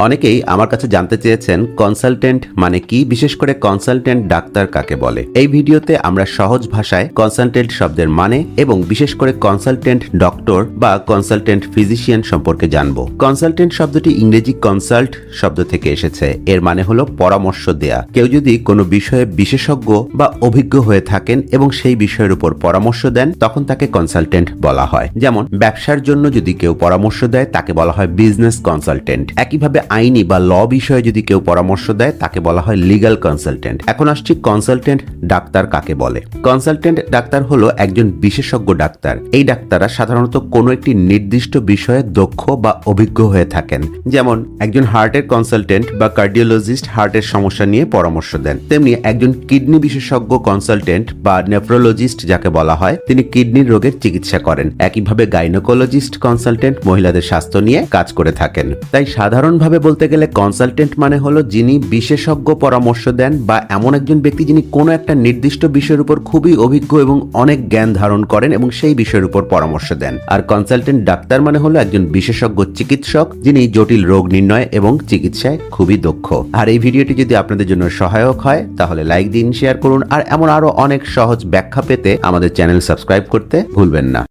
অনেকেই আমার কাছে জানতে চেয়েছেন কনসালটেন্ট মানে কি, বিশেষ করে কনসালটেন্ট ডাক্তার কাকে বলে। এই ভিডিওতে আমরা সহজ ভাষায় কনসালটেন্ট শব্দের মানে এবং বিশেষ করে কনসালটেন্ট ডক্টর বা কনসালটেন্ট ফিজিশিয়ান সম্পর্কে জানব। কনসালটেন্ট শব্দটি ইংরেজি কনসাল্ট শব্দ থেকে এসেছে। এর মানে হলো পরামর্শ দেয়া। কেউ যদি কোনো বিষয়ে বিশেষজ্ঞ বা অভিজ্ঞ হয়ে থাকেন এবং সেই বিষয়ের উপর পরামর্শ দেন তখন তাকে কনসালটেন্ট বলা হয়। যেমন ব্যবসার জন্য যদি কেউ পরামর্শ দেয় তাকে বলা হয় বিজনেস কনসালটেন্ট। একইভাবে আইনি বা ল বিষয়ে যদি কেউ পরামর্শ দেয় তাকে বলা হয় লিগ্যাল কনসালটেন্ট। এখন আসছি কনসালটেন্ট ডাক্তার কাকে বলে। কনসালটেন্ট ডাক্তার হলো একজন বিশেষজ্ঞ ডাক্তার। এই ডাক্তাররা সাধারণত কোনো একটি নির্দিষ্ট বিষয়ে দক্ষ বা অভিজ্ঞ হয়ে থাকেন। যেমন একজন হার্টের কনসালটেন্ট বা কার্ডিওলজিস্ট হার্টের সমস্যা নিয়ে পরামর্শ দেন, তেমনি একজন কিডনি বিশেষজ্ঞ কনসালটেন্ট বা নেফ্রোলজিস্ট যাকে বলা হয় তিনি কিডনির রোগের চিকিৎসা করেন। একইভাবে গাইনোকোলজিস্ট কনসালটেন্ট মহিলাদের স্বাস্থ্য নিয়ে কাজ করে থাকেন। তাই সাধারণভাবে বলতে গেলে কনসালটেন্ট মানে হলো যিনি বিশেষজ্ঞ পরামর্শ দেন বা এমন একজন ব্যক্তি যিনি কোনো একটা নির্দিষ্ট বিষয়ের উপর খুবই অভিজ্ঞ এবং অনেক জ্ঞান ধারণ করেন এবং সেই বিষয়ের উপর পরামর্শ দেন। আর কনসালটেন্ট ডাক্তার মানে হলো একজন বিশেষজ্ঞ চিকিৎসক যিনি জটিল রোগ নির্ণয় এবং চিকিৎসায় খুবই দক্ষ। আর এই ভিডিওটি যদি আপনাদের জন্য সহায়ক হয় তাহলে লাইক দিন, শেয়ার করুন আর এমন আরো অনেক সহজ ব্যাখ্যা পেতে আমাদের চ্যানেল সাবস্ক্রাইব করতে ভুলবেন না।